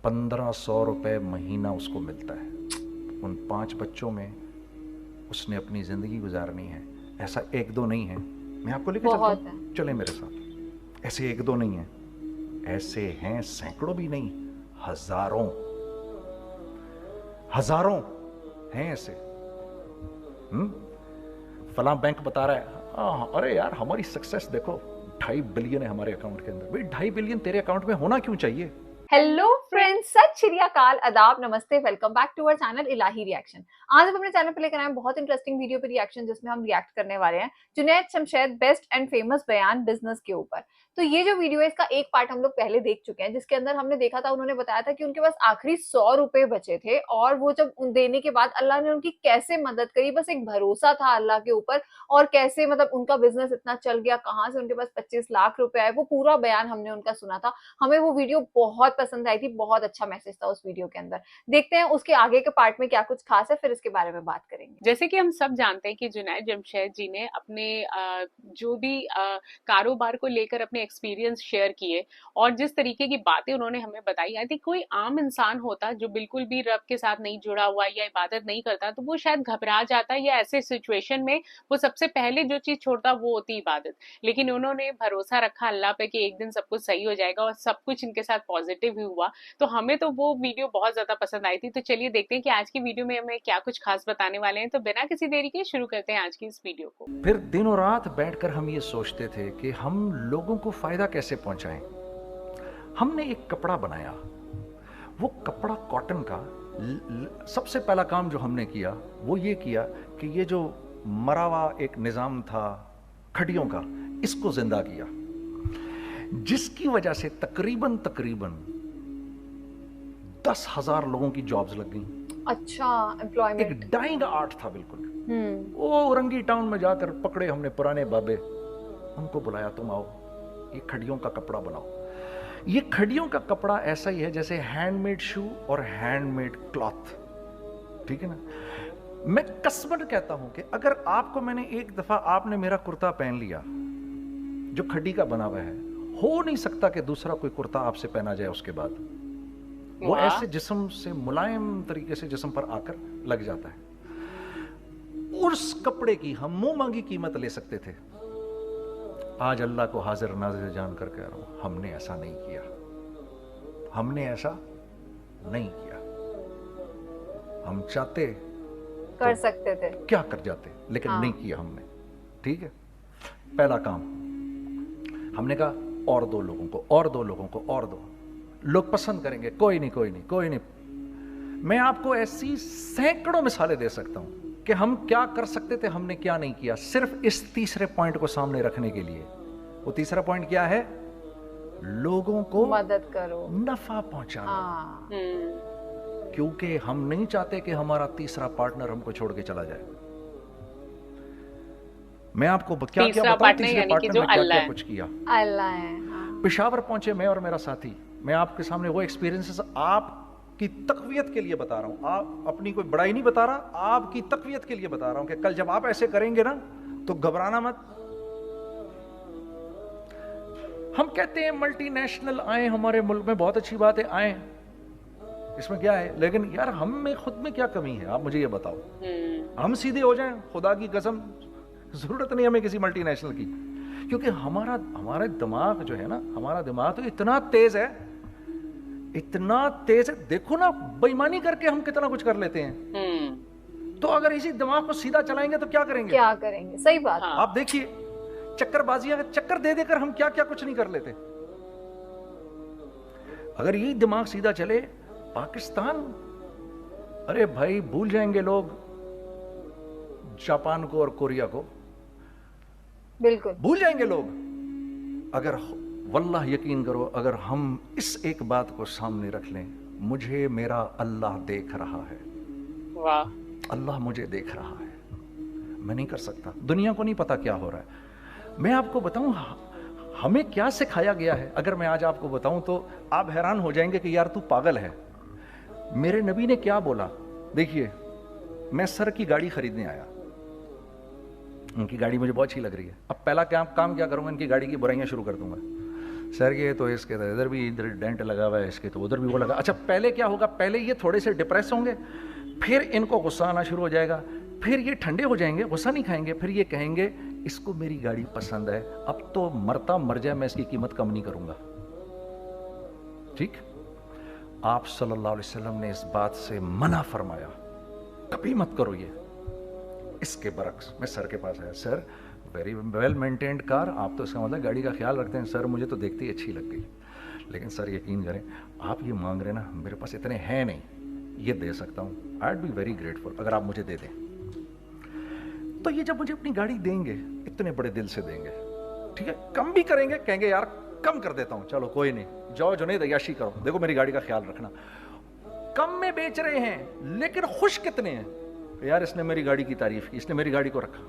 1500 रुपये महीना उसको मिलता है। उन 5 बच्चों में उसने अपनी ज़िंदगी गुजारनी है। ऐसा एक दो नहीं है, मैं आपको लेके चलता हूँ, चले मेरे साथ। ऐसे एक दो नहीं है, ऐसे हैं सैकड़ों भी नहीं, हजारों हजारों हैं ऐसे। फलां बैंक बता रहा है, अरे यार हमारी सक्सेस देखो, 2.5 बिलियन है हमारे अकाउंट के अंदर। भाई 2.5 बिलियन तेरे अकाउंट में होना क्यों चाहिए? हेलो फ्रेंड्स, सत श्री अकाल, आदाब, नमस्ते, welcome back to our channel Ilahi reaction. आज हम अपने चैनल पे लेकर आए हैं बहुत इंटरेस्टिंग वीडियो पे रिएक्शन, जिसमें हम रिएक्ट करने वाले हैं Junaid Shamshed best and famous बयान बिजनेस के ऊपर। तो ये जो वीडियो है, इसका एक पार्ट हम लोग पहले देख चुके हैं, जिसके अंदर हमने देखा था, उन्होंने बताया था कि उनके पास आखिरी 100 रुपए बचे थे और वो जब देने के बाद अल्लाह ने उनकी कैसे मदद करी। बस एक भरोसा था अल्लाह के ऊपर, और कैसे मतलब उनका बिजनेस इतना चल गया, कहाँ से उनके पास 25 लाख रुपए आए, वो पूरा बयान हमने उनका सुना था। हमें वो वीडियो बहुत पसंद आई थी, बहुत अच्छा मैसेज था उस वीडियो के अंदर। देखते हैं उसके आगे के पार्ट में क्या कुछ खास है, फिर इसके बारे में बात करेंगे। जैसे कि हम सब जानते हैं कि जुनैद शमशेद जी ने अपने जो भी कारोबार को लेकर अपने एक्सपीरियंस शेयर किए और जिस तरीके की बातें उन्होंने हमें बताई, आई थिंक कोई आम इंसान होता जो बिल्कुल भी रब के साथ नहीं जुड़ा हुआ या इबादत नहीं करता, तो वो शायद घबरा जाता, या ऐसे सिचुएशन में वो सबसे पहले जो चीज छोड़ता वो होती इबादत। लेकिन उन्होंने भरोसा रखा अल्लाह पे कि एक दिन सब कुछ सही हो जाएगा, और सब कुछ इनके साथ पॉजिटिव ही हुआ। तो हमें तो वो वीडियो बहुत ज्यादा पसंद आई थी। तो चलिए देखते हैं कि आज की वीडियो में हमें क्या कुछ खास बताने वाले हैं। तो बिना किसी देरी के शुरू करते हैं आज की इस वीडियो को। फिर दिनों रात बैठकर हम ये सोचते थे कि हम लोगों को फायदा कैसे पहुंचाएं। हमने एक कपड़ा बनाया, वो कपड़ा कॉटन का। सबसे पहला काम जो हमने किया वो ये किया कि ये जो मरा हुआ एक निजाम था खड़ियों का, इसको जिंदा किया, जिसकी वजह से तकरीबन 10,000 लोगों की जॉब्स लग गई। अच्छा, एम्प्लॉयमेंट। एक डाइंग आर्ट था बिल्कुल। वो उरंगी टाउन में जाकर पकड़े हमने पुराने बाबे, उनको बुलाया, तुम आओ ये खड़ियों का कपड़ा बनाओ। ये खड़ियों का कपड़ा ऐसा ही है जैसे हैंडमेड शू और हैंडमेड क्लॉथ, ठीक है ना। मैं कसमन कहता हूं कि अगर आपको मैंने एक दफा, आपने मेरा कुर्ता पहन लिया जो खड्डी का बना हुआ है, हो नहीं सकता कि दूसरा कोई कुर्ता आपसे पहना जाए उसके बाद। वो ऐसे जिस्म से मुलायम तरीके से जिस्म पर आकर लग जाता है। उस कपड़े की हम मुंह मांगी कीमत ले सकते थे। आज अल्लाह को हाजिर नाजिर जान कर कह रहा हूं, हमने ऐसा नहीं किया। हमने ऐसा नहीं किया। हम चाहते कर सकते थे, क्या कर जाते, लेकिन नहीं किया हमने। ठीक है, पहला काम हमने कहा, और दो लोगों को, और दो लोगों को, और दो लोग पसंद करेंगे, कोई नहीं कोई नहीं कोई नहीं। मैं आपको ऐसी सैकड़ों मिसालें दे सकता हूं कि हम क्या कर सकते थे, हमने क्या नहीं किया, सिर्फ इस तीसरे पॉइंट को सामने रखने के लिए। वो तीसरा पॉइंट क्या है? लोगों को मदद करो, नफा पहुंचाना। क्योंकि हम नहीं चाहते कि हमारा तीसरा पार्टनर हमको छोड़ के चला जाए। मैं आपको क्या क्या बताऊं, तीसरे पार्टनर ने क्या क्या कुछ किया। अल्लाह है। पेशावर पहुंचे मैं और मेरा साथी, मैं आपके सामने वो एक्सपीरियंसेस आपकी तकवीयत के लिए बता रहा हूं। आप अपनी कोई बड़ाई नहीं बता रहा, आपकी तकवीयत के लिए बता रहा हूं कि कल जब आप ऐसे करेंगे ना तो घबराना मत। हम कहते हैं मल्टीनेशनल आए हमारे मुल्क में, बहुत अच्छी बात है, आए, इसमें क्या है, लेकिन यार हम में खुद में क्या कमी है, आप मुझे ये बताओ। हम सीधे हो जाएं, खुदा की कसम जरूरत नहीं हमें किसी मल्टीनेशनल की। क्योंकि हमारा दिमाग जो है ना, हमारा दिमाग तो इतना तेज है, इतना तेज है। देखो ना, बेईमानी करके हम कितना कुछ कर लेते हैं। तो अगर इसी दिमाग को सीधा चलाएंगे तो क्या करेंगे, क्या करेंगे? सही बात। आप देखिए, चक्करबाजियां, चक्कर दे देकर हम क्या क्या कुछ नहीं कर लेते। अगर यही दिमाग सीधा चले, पाकिस्तान, अरे भाई भूल जाएंगे लोग जापान को और कोरिया को, बिल्कुल भूल जाएंगे लोग। अगर वल्लाह यकीन करो, अगर हम इस एक बात को सामने रख लें, मुझे मेरा अल्लाह देख रहा है। वाह, अल्लाह मुझे देख रहा है, मैं नहीं कर सकता। दुनिया को नहीं पता क्या हो रहा है। मैं आपको बताऊं हमें क्या सिखाया गया है। अगर मैं आज आपको बताऊं तो आप हैरान हो जाएंगे कि यार तू पागल है। मेरे नबी ने क्या बोला, देखिए, मैं सर की गाड़ी खरीदने आया, उनकी गाड़ी मुझे बहुत अच्छी लग रही है। अब पहला काम क्या करूंगा, इनकी गाड़ी की बुराइयां शुरू कर दूंगा। सर ये तो इसके तो इधर भी इधर डेंट लगा हुआ है, इसके तो उधर भी वो लगा। अच्छा पहले क्या होगा, पहले ये थोड़े से डिप्रेस होंगे, फिर इनको गुस्सा आना शुरू हो जाएगा, फिर ये ठंडे हो जाएंगे, गुस्सा नहीं खाएंगे, फिर ये कहेंगे इसको मेरी गाड़ी पसंद है, अब तो मरता मर जाए मैं इसकी कीमत कम नहीं करूंगा। ठीक, आप सल्लल्लाहु अलैहि वसल्लम ने इस बात से मना फरमाया, कभी मत करो ये। इसके बरक्स मैं सर के पास आया, sir very well maintained car, आप तो इसका मतलब गाड़ी का ख्याल रखते हैं। सर मुझे तो देखते ही अच्छी लग गई, लेकिन सर यकीन करें आप ये मांग रहे ना, मेरे पास इतने हैं नहीं, ये दे सकता हूँ, I would be very grateful अगर आप मुझे दे दें। तो ये जब मुझे अपनी गाड़ी देंगे इतने बड़े दिल से देंगे, ठीक है, कम भी करेंगे, कहेंगे यार कम कर देता हूँ, चलो कोई नहीं, जाओ जुनैद अय्याशी करो, देखो मेरी गाड़ी का ख्याल रखना। कम में बेच रहे हैं लेकिन खुश कितने हैं, यार इसने मेरी गाड़ी की तारीफ की, इसने मेरी गाड़ी को रखा।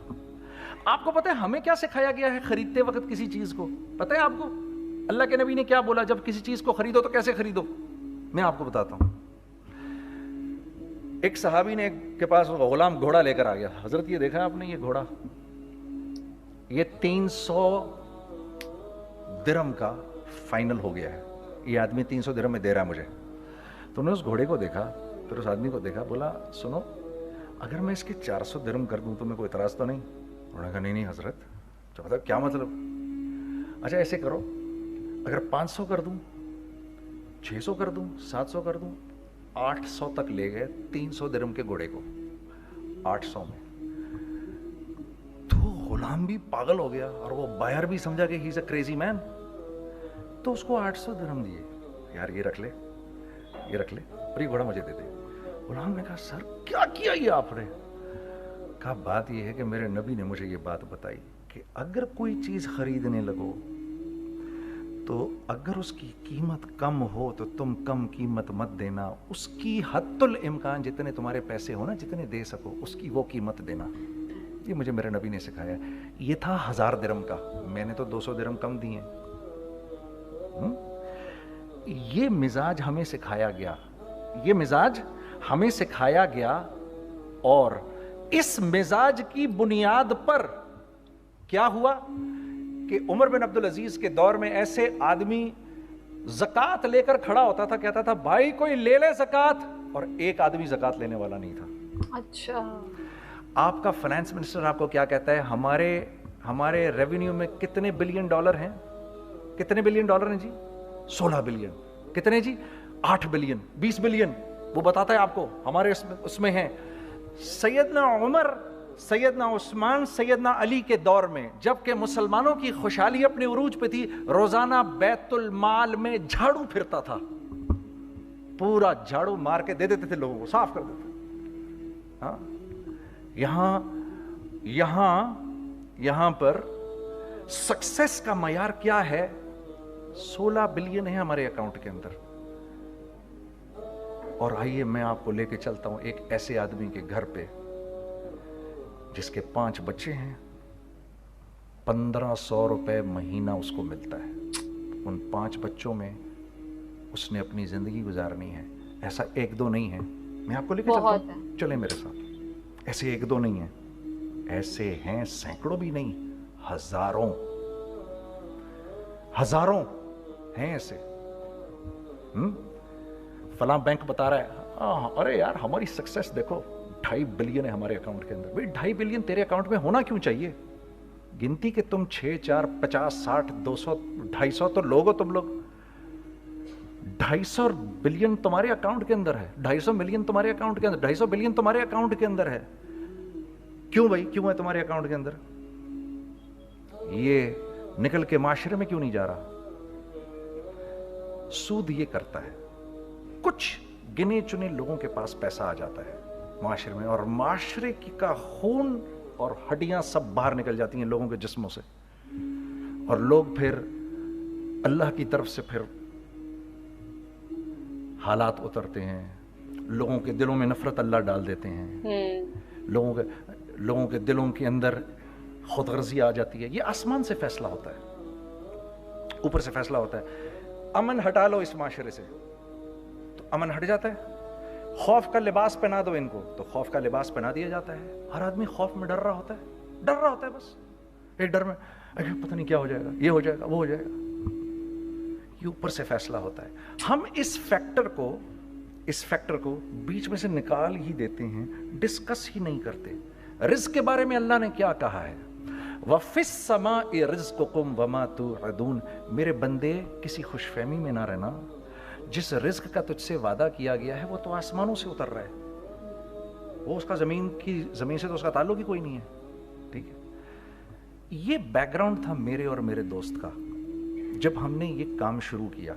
आपको पता है हमें क्या सिखाया गया है खरीदते वक्त किसी चीज को, पता है आपको अल्लाह के नबी ने क्या बोला, जब किसी चीज को खरीदो तो कैसे खरीदो, मैं आपको बताता हूं। एक सहाबी ने के पास गुलाम घोड़ा लेकर आ गया, हजरत ये देखा आपने ये घोड़ा, ये 300 दिरहम का फाइनल हो गया है, ये आदमी 300 दिरहम में दे रहा है मुझे। तो उन्होंने उस घोड़े को देखा, फिर उस आदमी को देखा, बोला सुनो अगर मैं इसके 400 दिरहम कर दूं तो मेरे को इतराज तो नहीं। उन्होंने कहा नहीं नहीं हजरत, तो मतलब क्या मतलब, अच्छा ऐसे करो अगर 500 कर दूं, 600 कर दूं, 700 कर दूं, 800 तक ले गए 300 दिरहम के घोड़े को 800 में। तो गुलाम भी पागल हो गया और वो बायर भी समझा कि he is a crazy man, तो उसको 800 दिरहम दिए, यार ये रख ले, ये रख ले और ये घोड़ा मुझे दे दे। गुलाम ने कहा सर क्या किया ये आपने, कहा बात ये है कि मेरे नबी ने मुझे ये बात बताई कि अगर कोई चीज खरीदने लगो तो अगर उसकी कीमत कम हो तो तुम कम कीमत मत देना, उसकी हद्दुल इम्कान जितने तुम्हारे पैसे हो ना, जितने दे सको उसकी वो कीमत देना। ये मुझे मेरे नबी ने सिखाया। ये था 1000 दिरहम का, मैंने तो 200 दिरहम कम दिए। ये मिजाज हमें सिखाया गया, ये मिजाज हमें सिखाया गया, और इस मिजाज की बुनियाद पर क्या हुआ कि उमर बिन अब्दुल अजीज के दौर में ऐसे आदमी ज़कात लेकर खड़ा होता था, कहता था भाई कोई ले ले ज़कात, और एक आदमी ज़कात लेने वाला नहीं था। अच्छा, आपका फाइनेंस मिनिस्टर आपको क्या कहता है, हमारे रेवेन्यू में कितने बिलियन डॉलर हैं, कितने बिलियन डॉलर हैं जी, 16 बिलियन, कितने जी, 8 बिलियन, 20 बिलियन, वो बताता है आपको हमारे उसमें हैं। सैयदना उमर, सैयदना उस्मान, सैयदना अली के दौर में जबकि मुसलमानों की खुशहाली अपने उरूज पे थी, रोजाना बैतुल माल में झाड़ू फिरता था, पूरा झाड़ू मार के दे देते थे लोगों को, साफ कर देते। हाँ, यहां पर सक्सेस का मयार क्या है, 16 बिलियन है हमारे अकाउंट के अंदर। और आइए मैं आपको लेके चलता हूं एक ऐसे आदमी के घर पे जिसके 5 बच्चे हैं, 1500 रुपए महीना उसको मिलता है। उन 5 बच्चों में उसने अपनी जिंदगी गुजारनी है। ऐसा 1-2 नहीं है, मैं आपको लेके चलता हूं, चले मेरे साथ। ऐसे 1-2 नहीं है, ऐसे हैं सैकड़ों भी नहीं, हजारों हैं ऐसे। फलां बैंक बता रहा है अरे यार हमारी सक्सेस देखो, 2.5 बिलियन है हमारे अकाउंट के अंदर। भाई 2.5 बिलियन तेरे अकाउंट में होना क्यों चाहिए, गिनती के तुम 6, 4, 50, 60, 200, 250 तो लोग हो तुम लोग। 250 बिलियन तुम्हारे अकाउंट के अंदर है, 250 मिलियन तुम्हारे अकाउंट के अंदर, 250 बिलियन तुम्हारे अकाउंट के अंदर है। क्यों भाई, क्यों है तुम्हारे अकाउंट के अंदर? ये निकल के माशरे में क्यों नहीं जा रहा? सूद ये करता है, कुछ गिने चुने लोगों के पास पैसा आ जाता है माशरे में, और माशरे का खून और हड्डियां सब बाहर निकल जाती हैं लोगों के जिस्मों से, और लोग फिर अल्लाह की तरफ से फिर हालात उतरते हैं, लोगों के दिलों में नफरत अल्लाह डाल देते हैं, लोगों के दिलों के अंदर खुदगर्जी आ जाती है। ये आसमान से फैसला होता है, ऊपर से फैसला होता है। अमन हटा लो इस माशरे से तो अमन हट जाता है, खौफ का लिबास पहना दो इनको तो खौफ का लिबास पहना दिया जाता है। हर आदमी खौफ में डर रहा होता है, बस एक डर में, अरे पता नहीं क्या हो जाएगा, ये हो जाएगा, वो हो जाएगा। ये ऊपर से फैसला होता है। हम इस फैक्टर को बीच में से निकाल ही देते हैं, डिस्कस ही नहीं करते। रिज़्क़ के बारे में अल्लाह ने क्या कहा है, वफ़िस समाइ रिज़्क़ुकुम वमा तुअदून, मेरे बंदे किसी खुशफहमी में ना रहना, जिस रिज़्क़ का तुझसे वादा किया गया है वो तो आसमानों से उतर रहा है, वो उसका ज़मीन से तो उसका ताल्लुक ही कोई नहीं है, ठीक है। ये बैकग्राउंड था मेरे और मेरे दोस्त का। जब हमने ये काम शुरू किया,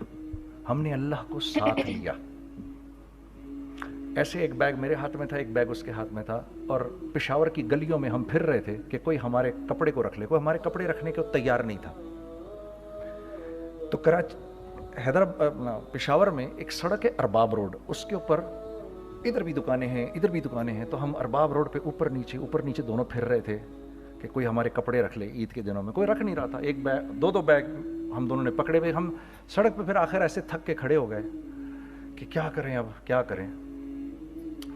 हमने अल्लाह को साथ लिया। ऐसे एक बैग मेरे हाथ में था, एक बैग उसके हाथ में था, और पेशावर की गलियों में हम फिर रहे थे कि कोई हमारे कपड़े को रख ले। कोई हमारे कपड़े रखने को तैयार नहीं था। तो पेशावर में एक सड़क है अरबाब रोड, उसके ऊपर इधर भी दुकानें हैं, इधर भी दुकानें हैं। तो हम अरबाब रोड पे ऊपर नीचे दोनों फिर रहे थे कि कोई हमारे कपड़े रख ले। ईद के दिनों में कोई रख नहीं रहा था। एक बैग, दो बैग हम दोनों ने पकड़े हुए। हम सड़क पे फिर आखिर ऐसे थक के खड़े हो गए कि क्या करें, अब क्या करें,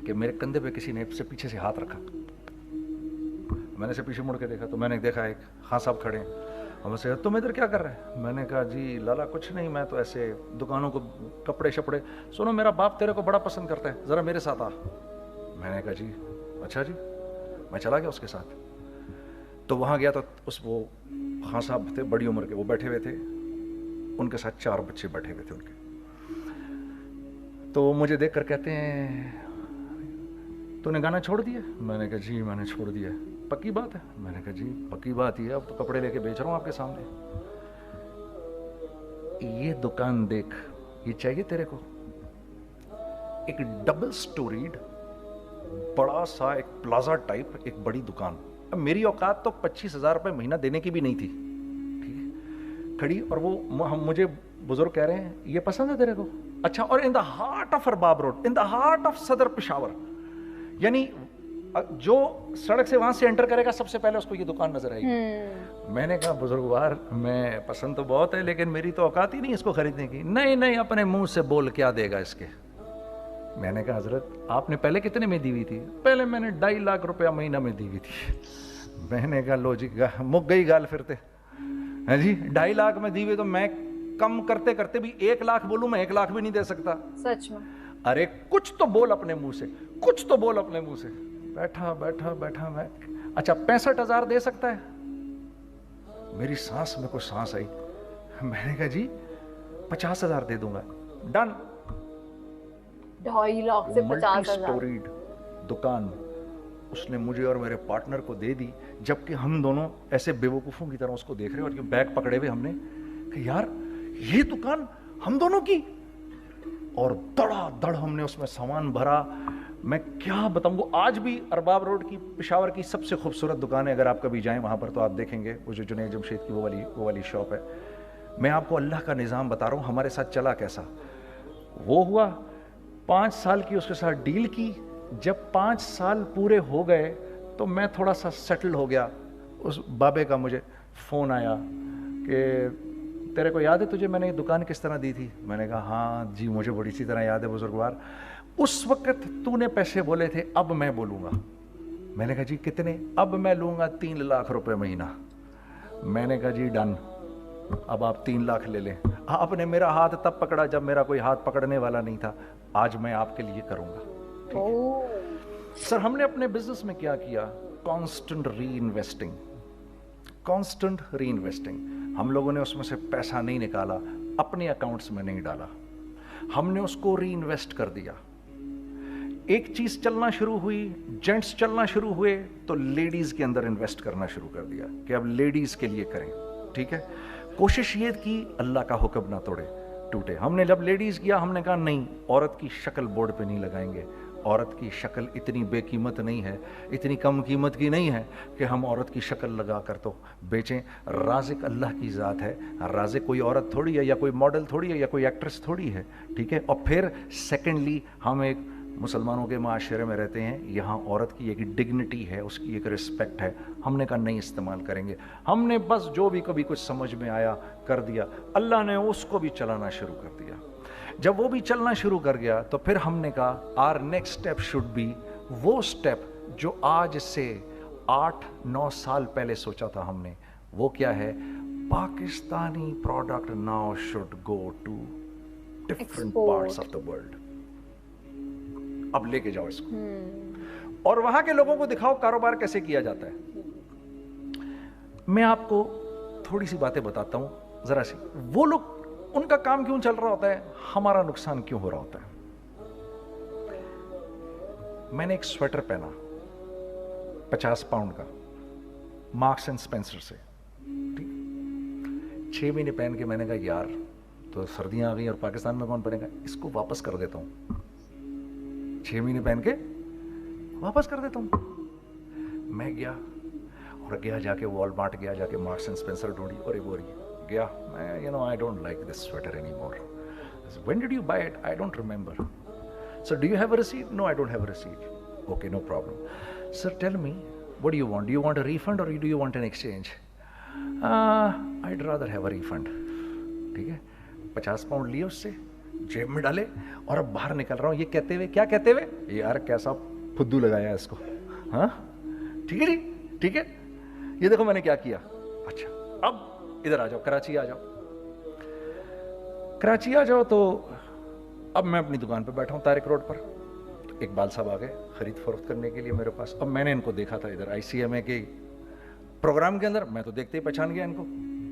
कि मेरे कंधे पे किसी ने से पीछे से हाथ रखा। मैंने से पीछे मुड़ के देखा तो मैंने देखा एक खां साहब खड़े हैं। और मुझसे, तुम इधर क्या कर रहे हैं? मैंने कहा, जी लाला कुछ नहीं, मैं तो ऐसे दुकानों को कपड़े शपड़े, सुनो मेरा बाप तेरे को बड़ा पसंद करता है, ज़रा मेरे साथ आ। मैंने कहा, जी अच्छा जी। मैं चला गया उसके साथ। तो वहाँ गया तो वो खां साहब थे, बड़ी उम्र के, वो बैठे हुए थे, उनके साथ 4 बच्चे बैठे हुए थे उनके। तो मुझे देख कर कहते हैं, तूने गाना छोड़ दिया? मैंने कहा, जी मैंने छोड़ दिया। पक्की बात है? मैंने कहा, जी पक्की बात ही है, अब तो कपड़े लेके बेच रहा हूँ आपके सामने। ये दुकान देख, ये चाहिए तेरे को? एक डबल स्टोरीड बड़ा सा एक प्लाजा टाइप एक बड़ी दुकान। अब मेरी औकात तो 25,000 रुपये महीना देने की भी नहीं थी, ठीक है, खड़ी। और वो मुझे बुजुर्ग कह रहे हैं, ये पसंद है तेरे को? अच्छा। और in the heart of Arbab road, in the heart of सदर पेशावर, यानी जो सड़क से वहां से एंटर करेगा सबसे पहले उसको ये दुकान नजर आएगी। मैंने कहा, बुजुर्गवार, मैं पसंद तो बहुत है लेकिन मेरी तो औकात ही नहीं इसको खरीदने की। नहीं अपने मुंह से बोल, क्या देगा इसके? मैंने कहा, हजरत आपने पहले कितने में दी हुई थी? पहले मैंने 2.5 लाख रुपया महीना में दी हुई थी। मैंने कहा, लो जी मुक गई गाल फिरते हैं जी। 2.5 लाख में दी हुई, तो मैं कम करते करते भी 1 लाख बोलूं, मैं 1 लाख भी नहीं दे सकता। सच में। अरे कुछ तो बोल अपने मुंह से, कुछ तो बोल अपने मुंह से। बैठा मैं, अच्छा 65,000 दे सकता है? मेरी सांस में कोई सांस आई। मैंने कहा, जी 50,000 दे दूंगा। डन। 2.5 लाख से 50,000 स्टोरीड दुकान उसने मुझे और मेरे पार्टनर को दे दी, जबकि हम दोनों ऐसे बेवकूफों की तरह उसको देख रहे हैं। और बैग पकड़े हुए हमने कि यार ये दुकान हम दोनों की। और धड़ हमने उसमें सामान भरा। मैं क्या बताऊं, वो आज भी अरबाब रोड की पेशावर की सबसे खूबसूरत दुकान है। अगर आप कभी जाएं वहां पर तो आप देखेंगे, वो जो जुनैद जमशेद की वो वाली शॉप है। मैं आपको अल्लाह का निज़ाम बता रहा हूँ हमारे साथ चला कैसा। वो हुआ 5 साल की उसके साथ डील की। जब 5 साल पूरे हो गए तो मैं थोड़ा सा सेटल हो गया। उस बाबे का मुझे फ़ोन आया कि तेरे को याद है तुझे मैंने ये दुकान किस तरह दी थी? मैंने कहा, हाँ जी मुझे बड़ी सी तरह याद है बुजुर्गवार। उस वक्त तूने पैसे बोले थे, अब मैं बोलूँगा। मैंने कहा, जी कितने? अब मैं लूँगा 3 लाख रुपए महीना। मैंने कहा, जी डन, अब आप 3 लाख ले लें। आपने मेरा हाथ तब पकड़ा जब मेरा कोई हाथ पकड़ने वाला नहीं था। आज मैं आपके लिए करूँगा, ठीक है? सर हमने अपने बिजनेस में क्या किया? कांस्टेंट री इन्वेस्टिंग। हम लोगों ने उसमें से पैसा नहीं निकाला, अपने अकाउंट्स में नहीं डाला, हमने उसको री इन्वेस्ट कर दिया। एक चीज चलना शुरू हुई, जेंट्स चलना शुरू हुए, तो लेडीज के अंदर इन्वेस्ट करना शुरू कर दिया कि अब लेडीज के लिए करें, ठीक है? कोशिश ये की अल्लाह का हुक्म ना टूटे। हमने जब लेडीज किया, हमने कहा नहीं, औरत की शक्ल बोर्ड पे नहीं लगाएंगे। औरत की शक्ल इतनी बेकीमत नहीं है, इतनी कम कीमत की नहीं है कि हम औरत की शक्ल लगा कर तो बेचें। राज़िक अल्लाह की ज़ात है, राज़िक कोई औरत थोड़ी है, या कोई मॉडल थोड़ी है, या कोई एक्ट्रेस थोड़ी है, ठीक है? और फिर सेकेंडली हम एक मुसलमानों के माशरे में रहते हैं, यहाँ औरत की एक डिग्निटी है, उसकी एक रिस्पेक्ट है। हमने कहा नहीं इस्तेमाल करेंगे। हमने बस जो भी कभी कुछ समझ में आया कर दिया। अल्लाह ने उसको भी चलाना शुरू कर दिया। जब वो भी चलना शुरू कर गया तो फिर हमने कहा our next step should be वो स्टेप जो आज से 8-9 साल पहले सोचा था हमने। वो क्या है? Pakistani product now should go to different Export. parts of the world. अब लेके जाओ इसको और वहां के लोगों को दिखाओ कारोबार कैसे किया जाता है. मैं आपको थोड़ी सी बातें बताता हूं जरा सी. वो लोग, उनका काम क्यों चल रहा होता है, हमारा नुकसान क्यों हो रहा होता है. मैंने एक स्वेटर पहना 50 पाउंड का मार्क्स एंड स्पेंसर से. ठीक, 6 महीने पहन के मैंने कहा यार तो सर्दियां आ गई और पाकिस्तान में कौन पहनेगा, इसको वापस कर देता हूं. 6 महीने पहन के वापस कर देता हूं. मैं गया और गया जाके वॉलमार्ट गया, जाके मार्क्स एंड स्पेंसर ढूंढी और वो रही गया. मैं I don't like this sweater any more. When did you buy it, I don't remember. Sir do you have a receipt? No, I don't have a receipt. Okay, no problem. Sir tell me what do you want? Do you want a refund or do you want an exchange? I'd rather have a refund. ठीक है, 50 pound लिए उससे, जेब में डाले और अब बाहर निकल रहा हूँ ये कहते हुए, क्या कहते हुए, यार कैसा फुद्दू लगाया इसको. हाँ ठीक है जी, ठीक है, ये देखो मैंने क्या किया. अच्छा अब इधर आ जाओ, कराची आ जाओ. कराची आ जाओ तो अब मैं अपनी दुकान पे बैठा हूँ तारिक रोड पर. इकबाल साहब आ गए खरीद फरोख्त करने के लिए मेरे पास. अब मैंने इनको देखा था इधर ICMA के प्रोग्राम के अंदर, मैं तो देखते ही पहचान गया इनको.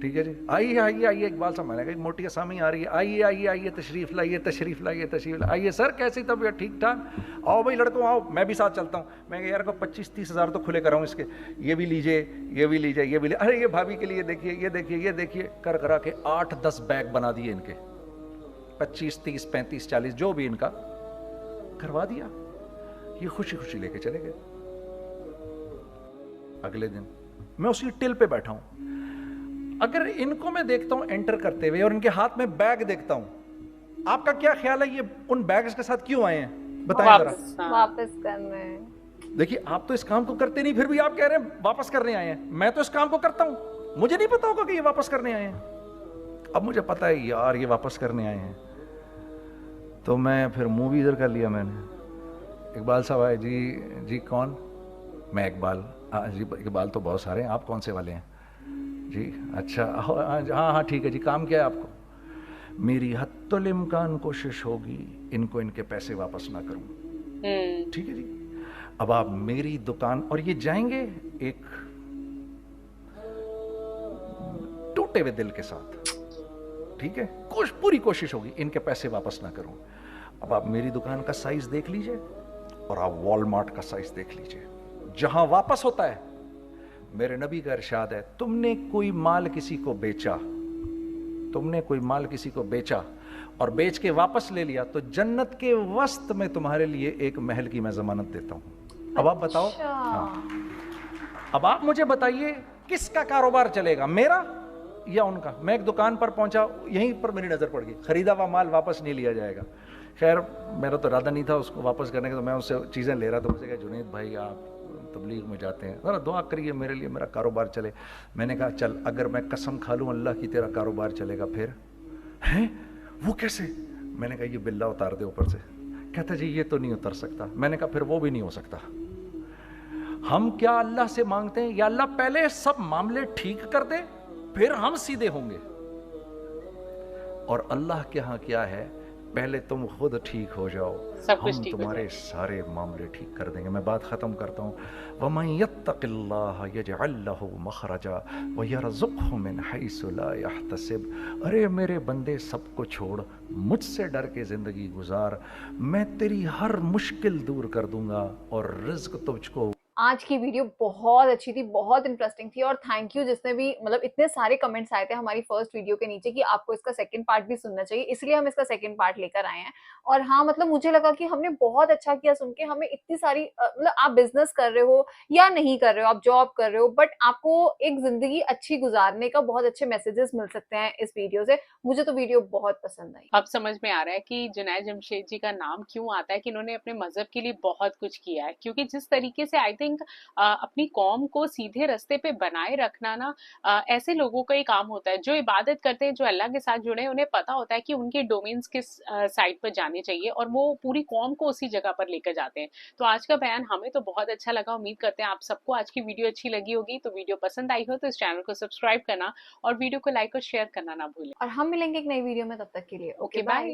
ठीक है जी, आइए आइए आइए इकबाल साहब. मैंने कहा मोटी असामी आ रही है, आइए आइए आइए, तशरीफ लाइए तशरीफ लाइए तशरीफ लाइए. आइए सर, कैसी तबीयत, ठीक ठाक, आओ भाई लड़कों आओ, मैं भी साथ चलता हूँ. मैं यार को 25-30 हज़ार तो खुले कराऊँ इसके, ये भी लीजिए ये भी लीजिए ये भी लीजिए. अरे ये भाभी के लिए देखिए ये देखिए ये देखिए, कर करा के 8-10 बैग बना दिए इनके. 25, 30, 35, 40 जो भी इनका करवा दिया. ये खुशी खुशी लेके चले गए. अगले दिन मैं उसी टिल पे बैठा हूं. अगर इनको मैं देखता हूं एंटर करते हुए और इनके हाथ में बैग देखता हूं, आपका क्या ख्याल है, ये उन बैग्स के साथ क्यों आए हैं, बताएं जरा. वापस करने. देखिए आप तो इस काम को करते नहीं, फिर भी आप कह रहे हैं वापस करने आए हैं. मैं तो इस काम को करता हूं, मुझे नहीं पता होगा कि ये वापस करने आए हैं. अब मुझे पता है यार ये वापस करने आए हैं, तो मैं फिर मुंह भी इधर कर लिया मैंने. इकबाल साहब आए, जी जी कौन? मैं इकबाल. जी इकबाल तो बहुत सारे हैं, आप कौन से वाले हैं जी? अच्छा हाँ हाँ ठीक है जी, काम क्या है आपको? मेरी हत्तुल इम्कान कोशिश होगी इनको इनके पैसे वापस ना करूं. ठीक है जी, अब आप मेरी दुकान, और ये जाएंगे एक टूटे हुए दिल के साथ. ठीक है, पूरी कोशिश होगी इनके पैसे वापस ना करूं. अब आप मेरी दुकान का साइज देख लीजिए और आप वॉलमार्ट का साइज देख लीजिए. जहां वापस होता है, मेरे नबी का इरशाद है, तुमने कोई माल किसी को बेचा, तुमने कोई माल किसी को बेचा और बेच के वापस ले लिया, तो जन्नत के वस्त में तुम्हारे लिए एक महल की मैं जमानत देता हूं. अब आप बताओ. हाँ, अब आप मुझे बताइए किसका कारोबार चलेगा, मेरा या उनका? मैं एक दुकान पर पहुंचा, यहीं पर मेरी नजर पड़ गई, खरीदा हुआ माल वापस नहीं लिया जाएगा. खैर मेरा तो इरादा नहीं था उसको वापस करने का, तो मैं उससे चीज़ें ले रहा था. मुझे कहा जुनैद भाई आप तबलीग में जाते हैं, ज़रा दुआ करिए मेरे लिए, मेरा कारोबार चले. मैंने कहा चल, अगर मैं कसम खा लूँ अल्लाह की तेरा कारोबार चलेगा, फिर हैं वो कैसे? मैंने कहा ये बिल्ला उतार दे ऊपर से. कहता जी ये तो नहीं उतर सकता. मैंने कहा फिर वो भी नहीं हो सकता. हम क्या अल्लाह से मांगते हैं, या अल्लाह पहले सब मामले ठीक कर दे फिर हम सीधे होंगे, और अल्लाह के यहाँ क्या है, पहले तुम खुद ठीक हो जाओ, हम तुम्हारे सारे मामले ठीक कर देंगे. मैं बात खत्म करता हूँ. वमन यत्तकिल्लाह यजअल लहु मखरजा व यरज़ुक़हु मिन हैसु ला यहतसिब. अरे मेरे बंदे, सबको छोड़, मुझसे डर के जिंदगी गुजार, मैं तेरी हर मुश्किल दूर कर दूंगा और रिज़्क़ तुझको. आज की वीडियो बहुत अच्छी थी, बहुत इंटरेस्टिंग थी, और थैंक यू जिसने भी, मतलब इतने सारे कमेंट्स आए थे हमारी फर्स्ट वीडियो के नीचे कि आपको इसका सेकंड पार्ट भी सुनना चाहिए, इसलिए हम इसका सेकंड पार्ट लेकर आए हैं. और हाँ, मतलब मुझे लगा कि हमने बहुत अच्छा किया सुन के. हमें इतनी सारी मतलब आप बिजनेस कर रहे हो या नहीं कर रहे हो, आप जॉब कर रहे हो, बट आपको एक जिंदगी अच्छी गुजारने का बहुत अच्छे मैसेजेस मिल सकते हैं इस वीडियो से. मुझे तो वीडियो बहुत पसंद आई. अब समझ में आ रहा है कि जुनैद जमशेद जी का नाम क्यों आता है, कि इन्होंने अपने मजहब के लिए बहुत कुछ किया है. क्योंकि जिस तरीके से आई थिंक थिंक अपनी कौम को सीधे रास्ते पे बनाए रखना ना ऐसे लोगों का ही काम होता है जो इबादत करते हैं, जो अल्लाह के साथ जुड़े हैं, उन्हें पता होता है कि उनके डोमेन्स किस साइड पर जाने चाहिए और वो पूरी कौम को उसी जगह पर लेकर जाते हैं। तो आज का बयान हमें तो बहुत अच्छा लगा, उम्मीद करते हैं आप सबको आज की वीडियो अच्छी लगी होगी। तो वीडियो पसंद आई हो तो इस चैनल को सब्सक्राइब करना और वीडियो को लाइक और शेयर करना ना भूलें। और हम मिलेंगे एक नई वीडियो में, तब तक के लिए ओके बाय।